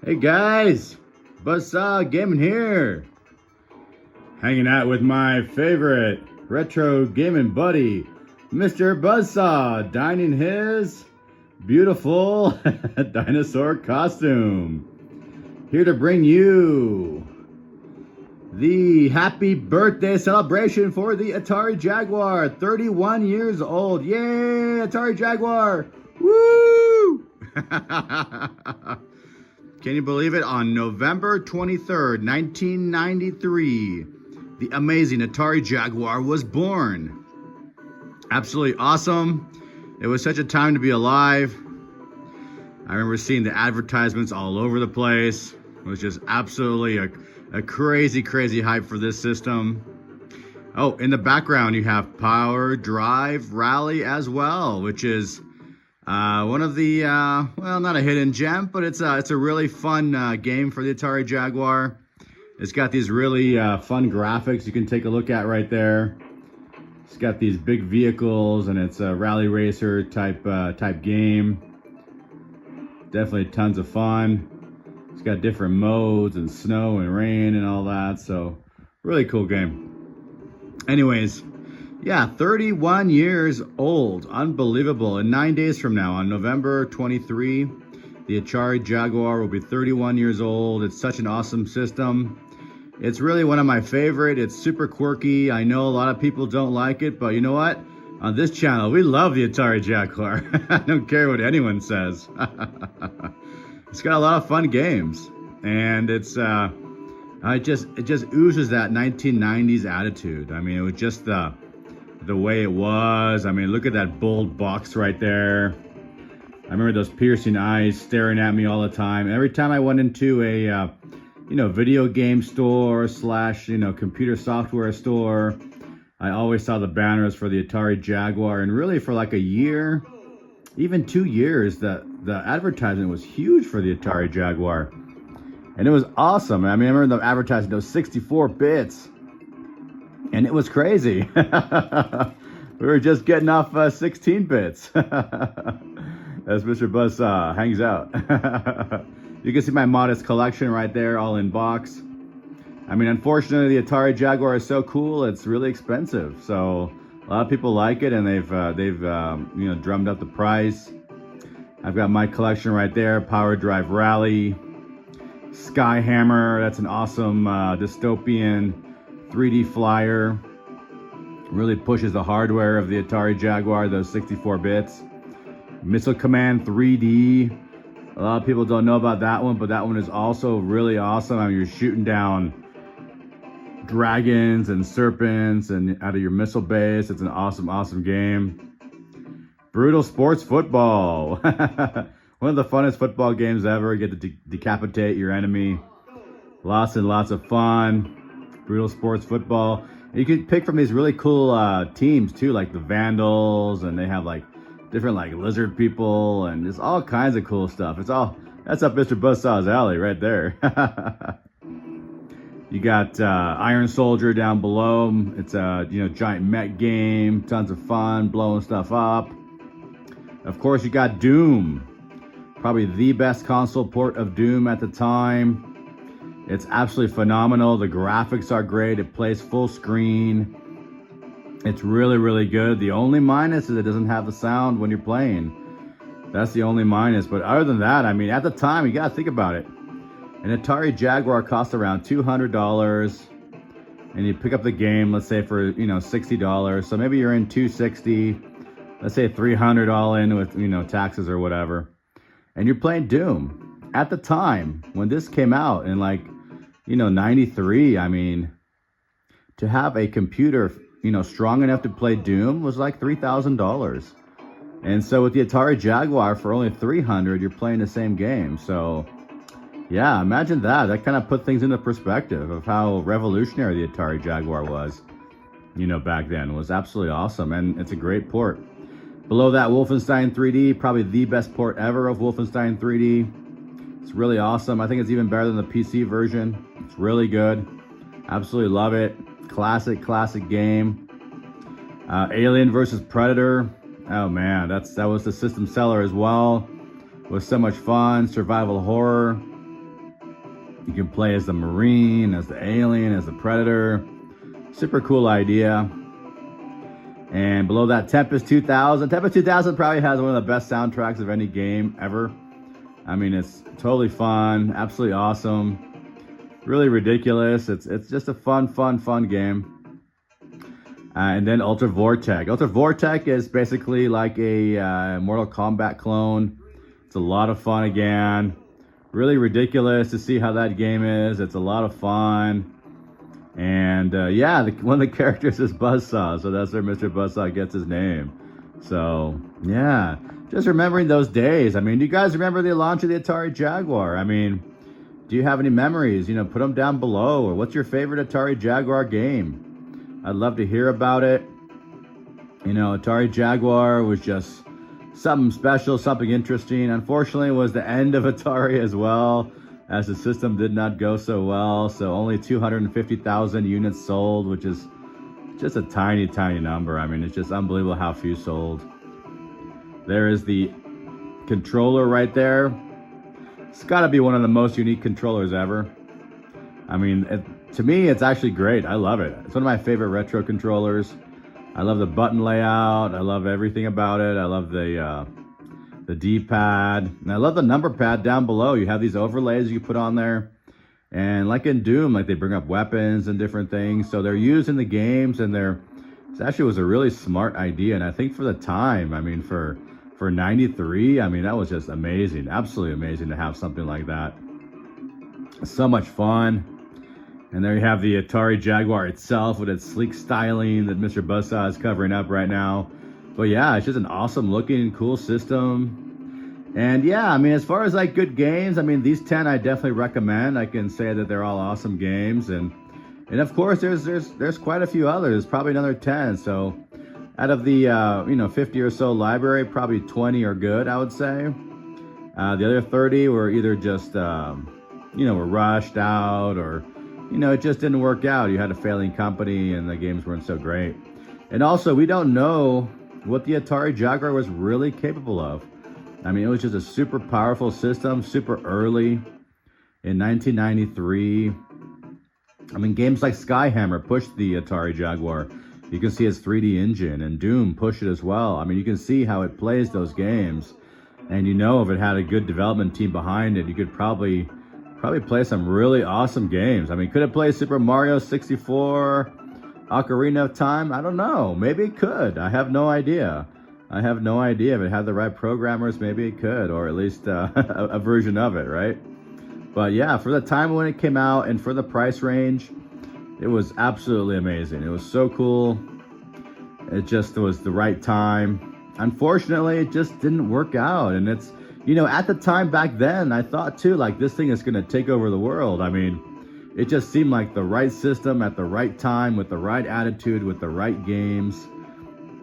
Hey guys, Buzzsaw Gaming here. Hanging out with my favorite retro gaming buddy, Mr. Buzzsaw, donning his beautiful dinosaur costume. Here to bring you the happy birthday celebration for the Atari Jaguar, 31 years old. Yay, Atari Jaguar! Woo! Can you believe it? On November 23rd, 1993, the amazing Atari Jaguar was born. Absolutely awesome. It was such a time to be alive. I remember seeing the advertisements all over the place. It was just absolutely a crazy, crazy hype for this system. Oh, in the background you have Power Drive Rally as well, which is one of the, well, not a hidden gem, but it's a really fun game for the Atari Jaguar. It's got these really fun graphics you can take a look at right there. It's got these big vehicles, and it's a rally racer type game. Definitely tons of fun. It's got different modes and snow and rain and all that, so really cool game. Anyways, yeah, 31 years old. Unbelievable. In 9 days from now, on November 23, the Atari Jaguar will be 31 years old. It's such an awesome system. It's really one of my favorite. It's super quirky. I know a lot of people don't like it, but you know what? On this channel, we love the Atari Jaguar. I don't care what anyone says. It's got a lot of fun games, and it just oozes that 1990s attitude. I mean, it was just the way it was. I mean, look at that bold box right there. I remember those piercing eyes staring at me all the time. Every time I went into a video game store slash computer software store, I always saw the banners for the Atari Jaguar. And really, for like a year, even 2 years, the advertisement was huge for the Atari Jaguar, and it was awesome. I mean, I remember the advertisement, those 64 bits. And it was crazy. We were just getting off 16 bits. As Mr. Buzzsaw hangs out. You can see my modest collection right there, all in box. I mean, unfortunately, the Atari Jaguar is so cool, it's really expensive. So a lot of people like it, and they've drummed up the price. I've got my collection right there, Power Drive Rally, Skyhammer. That's an awesome dystopian 3D flyer. Really pushes the hardware of the Atari Jaguar, those 64 bits. Missile Command 3D. A lot of people don't know about that one, but that one is also really awesome. I mean, you're shooting down dragons and serpents and out of your missile base. It's an awesome, awesome game. Brutal Sports Football. One of the funnest football games ever. You get to decapitate your enemy. Lots and lots of fun. Brutal Sports Football. And you can pick from these really cool teams too, like the Vandals, and they have like different like lizard people, and there's all kinds of cool stuff. That's up Mr. Buzzsaw's alley right there. You got Iron Soldier down below. It's a giant mech game, tons of fun, blowing stuff up. Of course, you got Doom, probably the best console port of Doom at the time. It's absolutely phenomenal. The graphics are great. It plays full screen. It's really, really good. The only minus is it doesn't have the sound when you're playing. That's the only minus. But other than that, I mean, at the time, you got to think about it. An Atari Jaguar costs around $200. And you pick up the game, let's say for, $60. So maybe you're in $260. Let's say $300 all in with, taxes or whatever. And you're playing Doom. At the time, when this came out in 93, I mean, to have a computer, strong enough to play Doom was like $3,000. And so with the Atari Jaguar for only $300, you're playing the same game. So yeah, imagine that. That kind of put things into perspective of how revolutionary the Atari Jaguar was, back then. It was absolutely awesome, and it's a great port. Below that, Wolfenstein 3D, probably the best port ever of Wolfenstein 3D. It's really awesome. I think it's even better than the PC version. It's really good. Absolutely love it. Classic game. Alien versus Predator. Oh man, that was the system seller as well. It was so much fun. Survival horror. You can play as the Marine, as the alien, as the Predator. Super cool idea. And below that, Tempest 2000. Tempest 2000 probably has one of the best soundtracks of any game ever. I mean, it's totally fun, absolutely awesome, really ridiculous. It's just a fun game. And then Ultra Vortek. Ultra Vortek is basically like a Mortal Kombat clone. It's a lot of fun again. Really ridiculous to see how that game is. It's a lot of fun. And yeah, one of the characters is Buzzsaw, so that's where Mr. Buzzsaw gets his name. So yeah, just remembering those days. I mean, do you guys remember the launch of the Atari Jaguar? I mean, do you have any memories? You know, put them down below. Or what's your favorite Atari Jaguar game? I'd love to hear about it. You know, Atari Jaguar was just something special, something interesting. Unfortunately, it was the end of Atari as well, as the system did not go so well. So only 250,000 units sold, which is just a tiny number. I mean, it's just unbelievable how few sold. There is the controller right there. It's got to be one of the most unique controllers ever. I mean, to me, it's actually great. I love it. It's one of my favorite retro controllers. I love the button layout. I love everything about it. I love the D-pad. And I love the number pad down below. You have these overlays you put on there. And like in Doom, like they bring up weapons and different things. So they're used in the games, and it actually was a really smart idea. And I think for the time, I mean, for 93, I mean, that was just amazing. Absolutely amazing to have something like that. So much fun. And there you have the Atari Jaguar itself with its sleek styling that Mr. Buzzsaw is covering up right now. But yeah, it's just an awesome looking, cool system. And yeah, I mean, as far as like good games, I mean, these 10 I definitely recommend. I can say that they're all awesome games. And of course, there's quite a few others, probably another 10. So out of the 50 or so library, probably 20 are good, I would say. The other 30 were either just were rushed out, or it just didn't work out. You had a failing company and the games weren't so great. And also, we don't know what the Atari Jaguar was really capable of. I mean, it was just a super powerful system, super early in 1993. I mean, games like Skyhammer pushed the Atari Jaguar. You can see its 3D engine, and Doom pushed it as well. I mean, you can see how it plays those games. And if it had a good development team behind it, you could probably play some really awesome games. I mean, could it play Super Mario 64, Ocarina of Time? I don't know. Maybe it could. I have no idea. If it had the right programmers, maybe it could, or at least a version of it, right? But yeah, for the time when it came out and for the price range, it was absolutely amazing. It was so cool. It just was the right time. Unfortunately, it just didn't work out. And it's, at the time back then, I thought too, like, this thing is going to take over the world. I mean, it just seemed like the right system at the right time, with the right attitude, with the right games.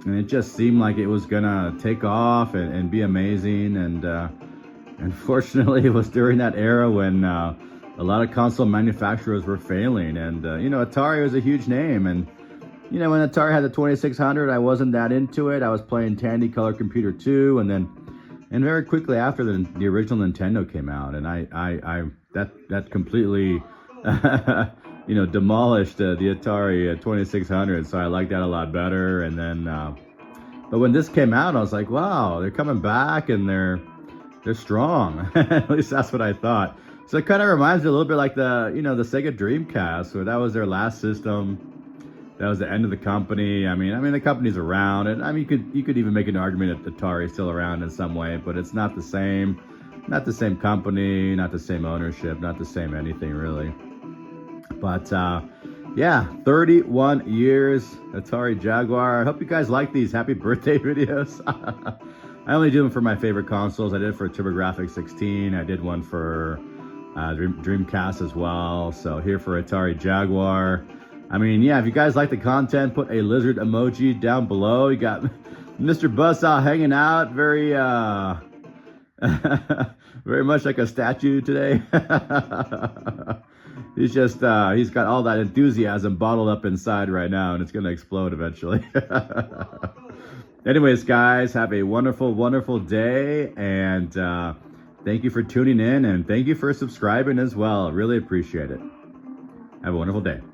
And it just seemed like it was going to take off and be amazing. And unfortunately, it was during that era when a lot of console manufacturers were failing. And, Atari was a huge name. And, when Atari had the 2600, I wasn't that into it. I was playing Tandy Color Computer 2. And very quickly after, the original Nintendo came out. And that completely, demolished the Atari 2600. So I liked that a lot better. And then, but when this came out, I was like, wow, they're coming back and they're strong. At least that's what I thought. So it kind of reminds me a little bit like the Sega Dreamcast, where that was their last system. That was the end of the company. I mean, the company's around, and I mean, you could even make an argument that Atari's still around in some way, but it's not the same. Not the same company, not the same ownership, not the same anything really. But yeah, 31 years, Atari Jaguar. I hope you guys like these happy birthday videos. I only do them for my favorite consoles. I did it for TurboGrafx 16. I did one for Dreamcast as well. So here for Atari Jaguar. I mean, yeah, if you guys like the content, put a lizard emoji down below. You got Mr. Buzzsaw hanging out, very very much like a statue today. He's got all that enthusiasm bottled up inside right now, and it's going to explode eventually. Anyways, guys, have a wonderful, wonderful day, and Thank you for tuning in, and thank you for subscribing as well. Really appreciate it. Have a wonderful day.